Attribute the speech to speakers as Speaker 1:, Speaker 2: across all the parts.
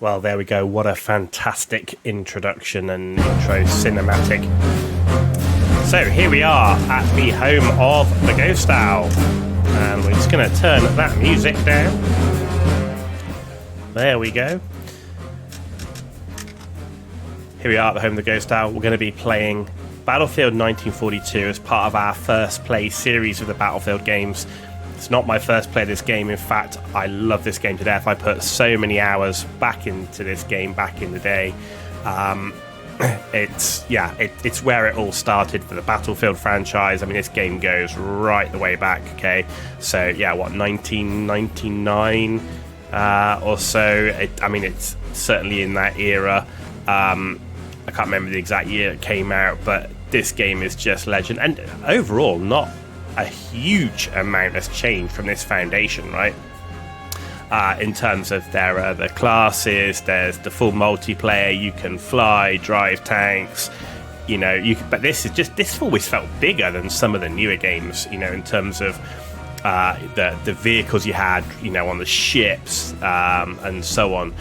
Speaker 1: Well, there we go. What a fantastic introduction and intro cinematic. So here we are at the home of the Ghost Owl. And we're just going to turn that music down. There we go. Here we are at the home of the Ghost Owl. We're going to be playing Battlefield 1942 as part of our first play series of the Battlefield games. It's not my first play of this game. In fact, I love this game to death. I put so many hours back into this game back in the day. It's where it all started for the Battlefield franchise. I mean, this game goes right the way back. Okay, so yeah, 1999 or so. It's certainly in that era. I can't remember the exact year it came out, but this game is just legend. And overall, not a huge amount has changed from this foundation, right? In terms of there are the classes, there's the full multiplayer, you can fly, drive tanks, but this always felt bigger than some of the newer games, in terms of the vehicles you had, on the ships, and so on.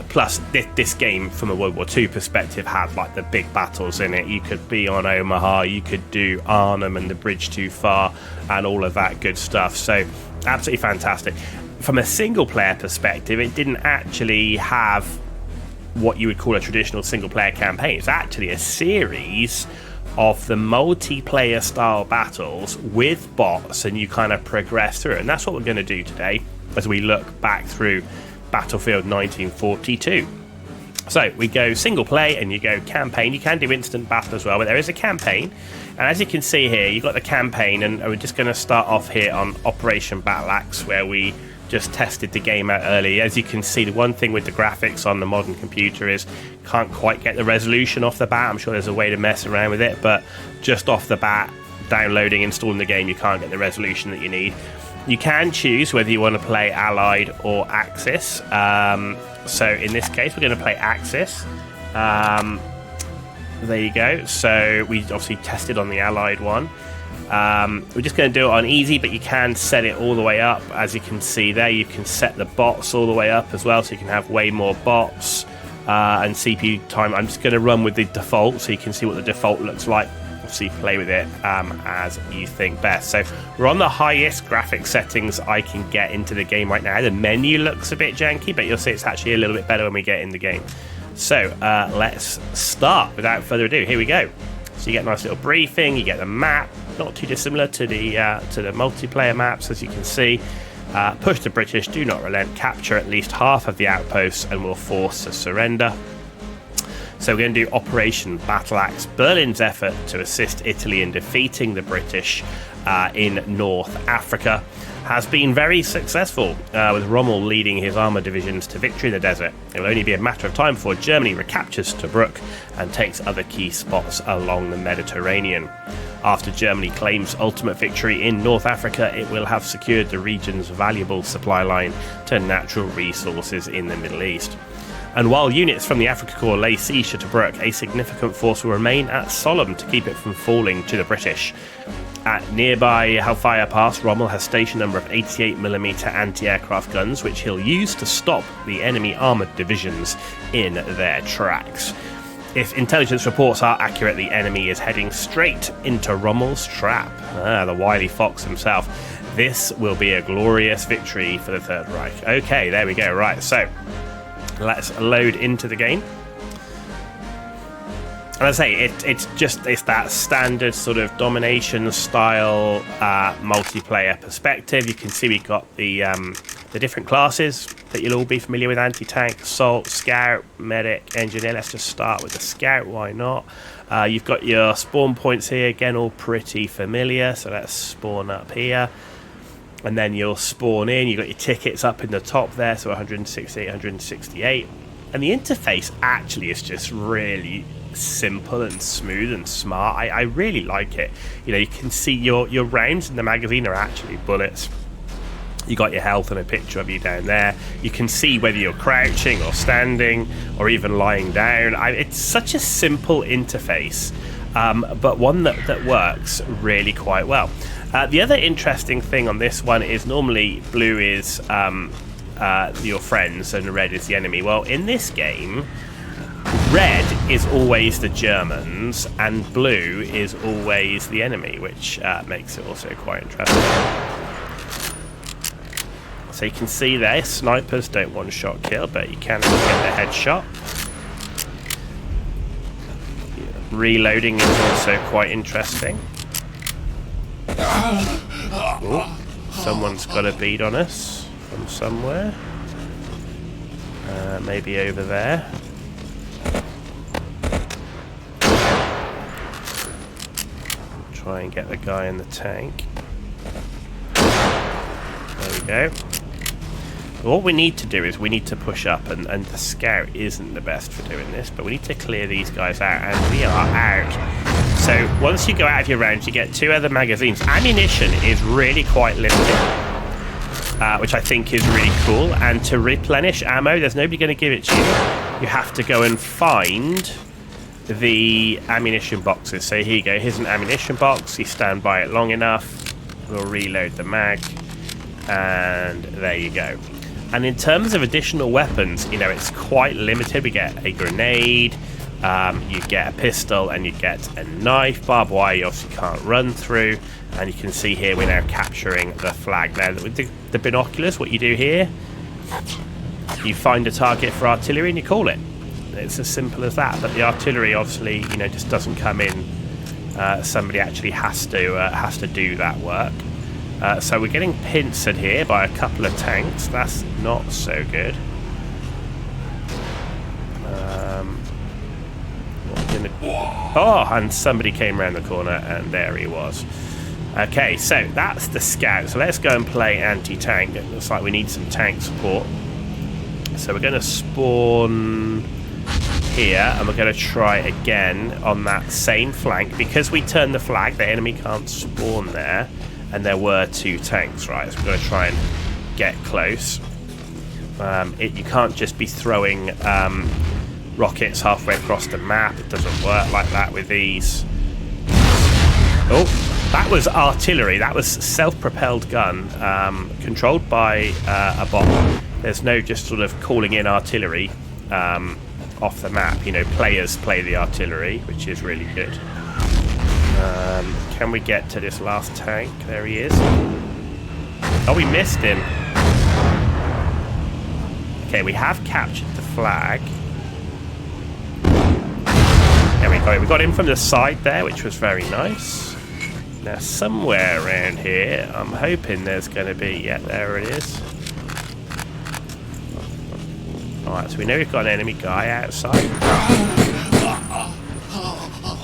Speaker 1: Plus, this game, from a World War II perspective, had like the big battles in it. You could be on Omaha, you could do Arnhem and the Bridge Too Far, and all of that good stuff. So, absolutely fantastic. From a single-player perspective, it didn't actually have what you would call a traditional single-player campaign. It's actually a series of the multiplayer style battles with bots, and you kind of progress through it. And that's what we're going to do today as we look back through Battlefield 1942. So we go single play and you go campaign. You can do instant battle as well, but there is a campaign. And as you can see here, you've got the campaign, and we're just going to start off here on Operation Battle Axe, where we just tested the game out early. As you can see, the one thing with the graphics on the modern computer is can't quite get the resolution off the bat. I'm sure there's a way to mess around with it, but just off the bat, downloading, installing the game, you can't get the resolution that you need. You can choose whether you want to play Allied or Axis. So in this case, we're going to play Axis. There you go. So we obviously tested on the Allied one. We're just going to do it on easy, but you can set it all the way up. As you can see there, you can set the bots all the way up as well, so you can have way more bots and CPU time. I'm just going to run with the default, so you can see what the default looks like. Obviously play with it as you think best. So we're on the highest graphic settings I can get into the game right now. The menu looks a bit janky, but you'll see it's actually a little bit better when we get in the game. So let's start without further ado. Here we go. So you get a nice little briefing, you get the map, not too dissimilar to the multiplayer maps, as you can see. Push the British, do not relent, capture at least half of the outposts and will force a surrender. So we're going to do Operation Battle Axe. Berlin's effort to assist Italy in defeating the British in North Africa has been very successful, with Rommel leading his armoured divisions to victory in the desert. It will only be a matter of time before Germany recaptures Tobruk and takes other key spots along the Mediterranean. After Germany claims ultimate victory in North Africa, it will have secured the region's valuable supply line to natural resources in the Middle East. And while units from the Afrika Korps lay siege to Tobruk, a significant force will remain at Sollum to keep it from falling to the British. At nearby Hellfire Pass, Rommel has stationed a number of 88mm anti-aircraft guns, which he'll use to stop the enemy armoured divisions in their tracks. If intelligence reports are accurate, the enemy is heading straight into Rommel's trap. The wily fox himself. This will be a glorious victory for the Third Reich. Okay, there we go. Right, so let's load into the game. And I say it's that standard sort of domination style multiplayer perspective. You can see we've got the different classes that you'll all be familiar with: anti-tank, assault, scout, medic, engineer. Let's just start with the scout. Why not? You've got your spawn points here, again, all pretty familiar. So let's spawn up here. And then you'll spawn in. You've got your tickets up in the top there, so 168, 168. And the interface actually is just really simple and smooth and smart. I really like it. You can see your rounds in the magazine are actually bullets. You got your health and a picture of you down there. You can see whether you're crouching or standing or even lying down. It's such a simple interface, but one that works really quite well. The other interesting thing on this one is normally blue is your friends and red is the enemy. Well, in this game, red is always the Germans and blue is always the enemy, which makes it also quite interesting. So you can see there, snipers don't one-shot kill, but you can get the headshot. Reloading is also quite interesting. Ooh, someone's got a bead on us from somewhere. Maybe over there. Try and get the guy in the tank. There we go. What we need to do is we need to push up, and the scout isn't the best for doing this, but we need to clear these guys out, and we are out. So once you go out of your round, you get 2 other magazines. Ammunition is really quite limited, which I think is really cool, and to replenish ammo, there's nobody going to give it to you. You have to go and find the ammunition boxes. So here you go, here's an ammunition box, you stand by it long enough, we'll reload the mag, and there you go. And in terms of additional weapons, you know, it's quite limited. We get a grenade, you get a pistol, and you get a knife. Barbed wire you obviously can't run through, and you can see here we're now capturing the flag. Now with the binoculars, what you do here, you find a target for artillery and you call it. It's as simple as that. But the artillery obviously, you know, just doesn't come in. Somebody actually has to do that work. So we're getting pincered here by a couple of tanks. That's not so good. Oh, and somebody came around the corner, and there he was. Okay, so that's the scout. So let's go and play anti-tank. It looks like we need some tank support. So we're going to spawn here, and we're going to try again on that same flank. Because we turned the flag, the enemy can't spawn there. And there were 2 tanks, right? So we're going to try and get close. You can't just be throwing rockets halfway across the map. It doesn't work like that with these. Oh, that was artillery. That was self-propelled gun controlled by a bot. There's no just sort of calling in artillery off the map. You know, players play the artillery, which is really good. Can we get to this last tank? There he is. Oh, we missed him. Okay, we have captured the flag. There we go. We got him from the side there, which was very nice. Now, somewhere around here, I'm hoping there's going to be... Yeah, there it is. Alright, so we know we've got an enemy guy outside.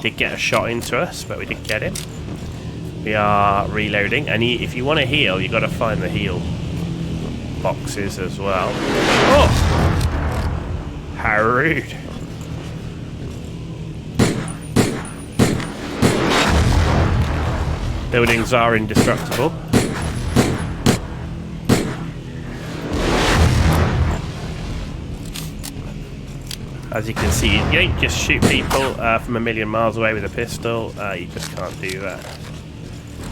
Speaker 1: Did get a shot into us, but we did get him. We are reloading, and if you want to heal, you've got to find the heal boxes as well. Oh! How rude. Buildings are indestructible. As you can see, you don't just shoot people from a million miles away with a pistol. You just can't do that.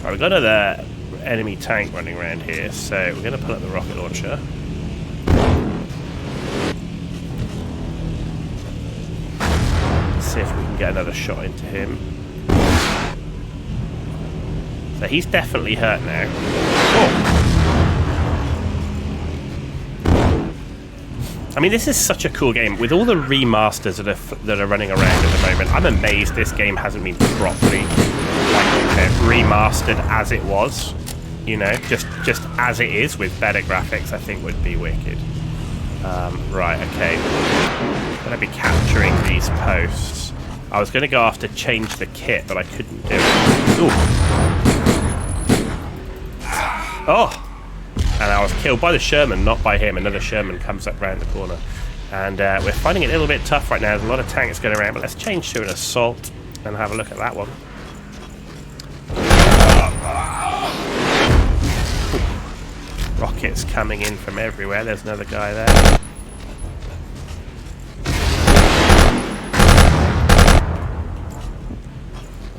Speaker 1: Right, we've got another enemy tank running around here, so we're going to pull up the rocket launcher. See if we can get another shot into him. So he's definitely hurt now. Oh. I mean, this is such a cool game. With all the remasters that are running around at the moment, I'm amazed this game hasn't been properly remastered as it was. You know, just as it is with better graphics, I think would be wicked. Right, okay. I'm going to be capturing these posts. I was going to go after change the kit, but I couldn't do it. Ooh. Oh! And I was killed by the Sherman, not by him. Another Sherman comes up round the corner. And we're finding it a little bit tough right now. There's a lot of tanks going around, but let's change to an assault and have a look at that one. Rockets coming in from everywhere. There's another guy there.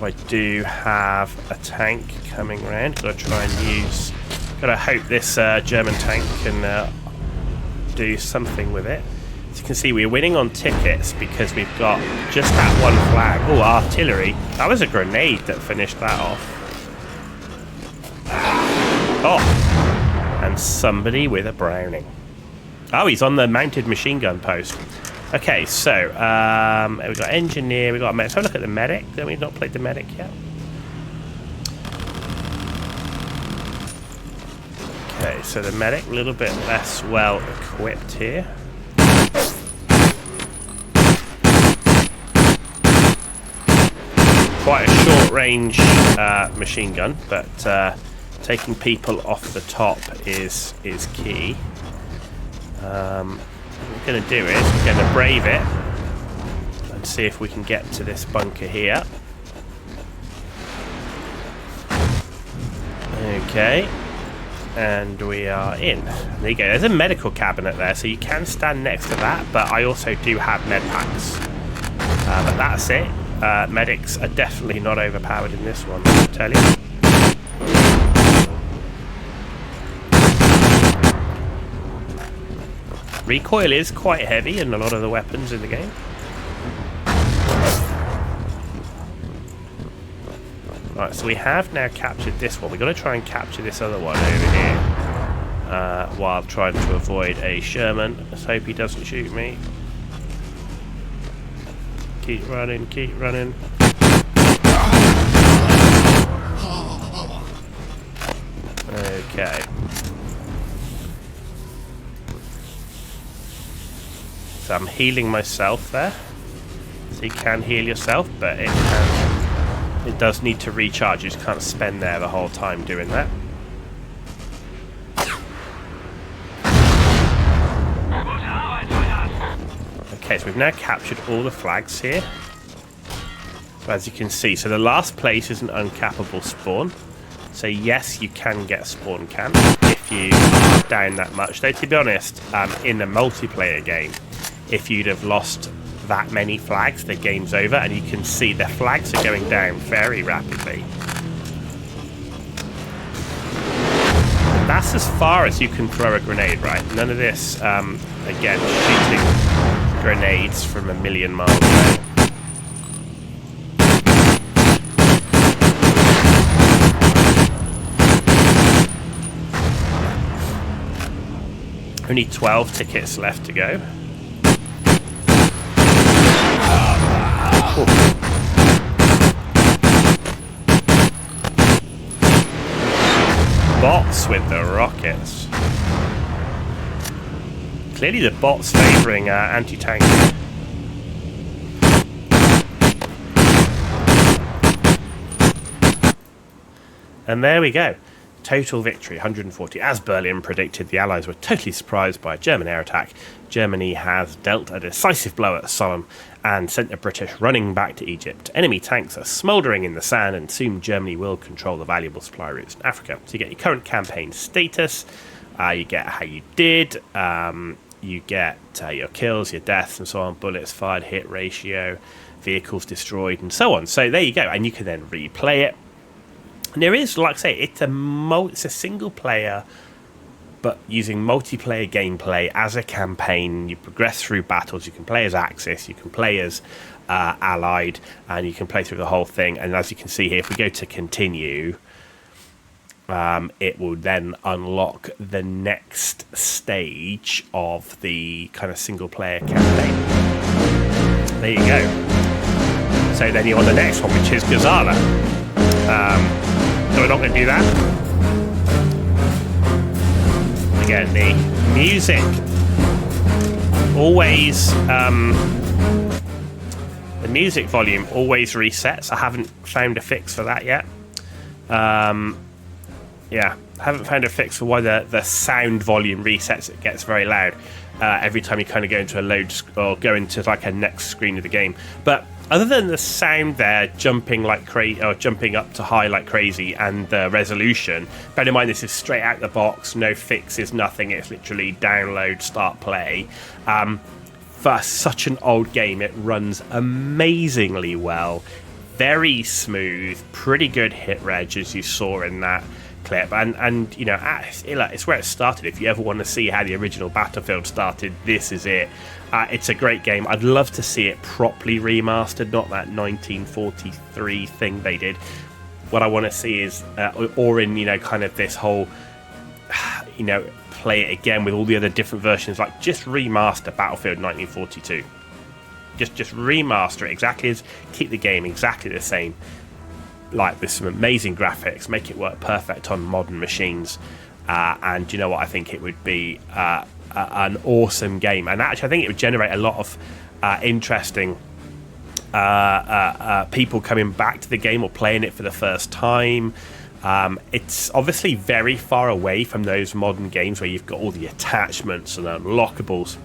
Speaker 1: I do have a tank coming around. Gotta try and use... Gotta hope this German tank can do something with it. As you can see, we're winning on tickets because we've got just that one flag. Oh, artillery. That was a grenade that finished that off. Oh, and somebody with a Browning. Oh, he's on the mounted machine gun post. Okay, so we've got engineer, we've got medic. So have a look at the medic. Then we've not played the medic yet. Okay, so the medic, a little bit less well equipped here. Quite a short range machine gun, but taking people off the top is key. What we're going to do is we're going to brave it and see if we can get to this bunker here. Okay, and we are in. There you go. There's a medical cabinet there, so you can stand next to that, but I also do have med packs. But that's it. Medics are definitely not overpowered in this one, I'll tell you. Recoil is quite heavy in a lot of the weapons in the game. Right, so we have now captured this one. We've got to try and capture this other one over here while trying to avoid a Sherman. Let's hope he doesn't shoot me. Keep running, keep running. Okay. So I'm healing myself there. So you can heal yourself, but it does need to recharge. You just can't spend there the whole time doing that. Okay, so we've now captured all the flags here. So as you can see, so the last place is an uncappable spawn. So yes, you can get spawn camp if you are down that much. Though to be honest, in a multiplayer game, if you'd have lost that many flags, the game's over, and you can see the flags are going down very rapidly. That's as far as you can throw a grenade, right? None of this, again, shooting grenades from a million miles away. Only 12 tickets left to go. Bots with the rockets. Clearly the bots favouring anti-tank. And there we go. Total victory, 140. As Berlin predicted, the Allies were totally surprised by a German air attack. Germany has dealt a decisive blow at Somme and sent the British running back to Egypt. Enemy tanks are smouldering in the sand, and soon Germany will control the valuable supply routes in Africa. So you get your current campaign status, you get how you did, you get your kills, your deaths and so on, bullets fired, hit ratio, vehicles destroyed and so on. So there you go, and you can then replay it. And there is, like I say, it's a single player, but using multiplayer gameplay as a campaign. You progress through battles. You can play as Axis, you can play as Allied, and you can play through the whole thing. And as you can see here, if we go to continue, it will then unlock the next stage of the kind of single player campaign. There you go. So then you're on the next one, which is Gazala. So we're not going to do that. Again, the music always, the music volume always resets. I haven't found a fix for that yet. Yeah, haven't found a fix for why the sound volume resets. It gets very loud every time you kind of go into a load or go into like a next screen of the game. But other than the sound there jumping like crazy, or jumping up to high like crazy, and the resolution, bear in mind this is straight out the box, no fixes, nothing. It's literally download, start, play. For such an old game, it runs amazingly well, very smooth, pretty good hit reg as you saw in that clip, and you know, it's where it started. If you ever want to see how the original Battlefield started, this is it. It's a great game. I'd love to see it properly remastered, not that 1943 thing they did. What I want to see is, or in, you know, kind of this whole, you know, play it again with all the other different versions. Like, just remaster Battlefield 1942. Just remaster it exactly as, keep the game exactly the same. Like, with some amazing graphics, make it work perfect on modern machines, and you know what, I think it would be an awesome game, and actually I think it would generate a lot of interesting people coming back to the game or playing it for the first time. It's obviously very far away from those modern games where you've got all the attachments and unlockables.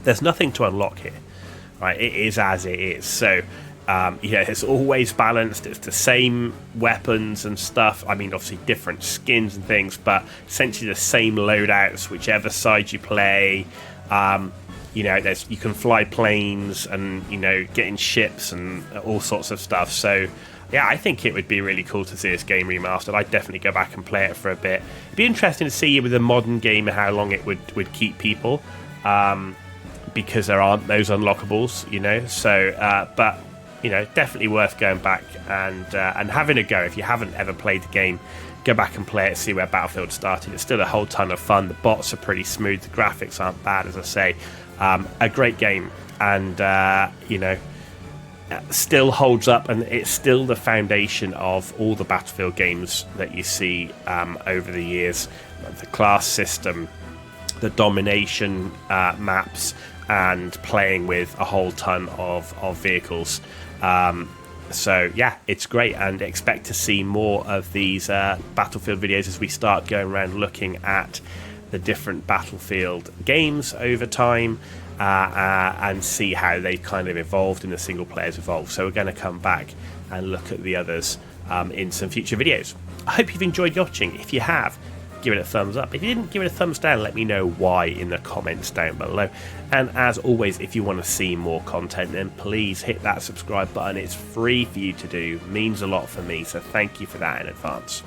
Speaker 1: There's nothing to unlock here, right? It is as it is. So yeah, it's always balanced. It's the same weapons and stuff. I mean, obviously different skins and things, but essentially the same loadouts, whichever side you play. You know, you can fly planes and, you know, get in ships and all sorts of stuff. So yeah, I think it would be really cool to see this game remastered. I'd definitely go back and play it for a bit. It'd be interesting to see with a modern game how long it would keep people, because there aren't those unlockables, you know. So, but you know, definitely worth going back and having a go. If you haven't ever played the game, go back and play it, see where Battlefield started. It's still a whole ton of fun. The bots are pretty smooth. The graphics aren't bad, as I say. A great game, and you know, still holds up, and it's still the foundation of all the Battlefield games that you see over the years. The class system, the domination maps, and playing with a whole ton of vehicles. So yeah, it's great, and expect to see more of these Battlefield videos as we start going around looking at the different Battlefield games over time, and see how they kind of evolved and the single players evolved. So we're going to come back and look at the others in some future videos. I hope you've enjoyed watching. If you have, give it a thumbs up. If you didn't, give it a thumbs down. Let me know why in the comments down below. And as always, if you want to see more content, then please hit that subscribe button. It's free for you to do. It means a lot for me, so thank you for that in advance.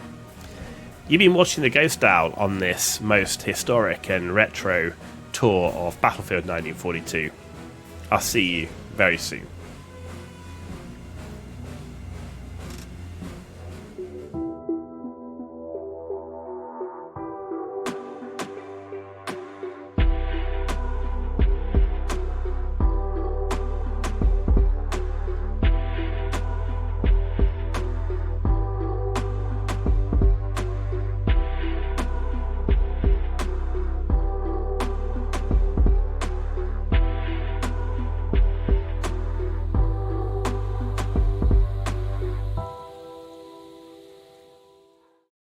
Speaker 1: You've been watching the Ghost Owl on this most historic and retro tour of Battlefield 1942. I'll see you very soon.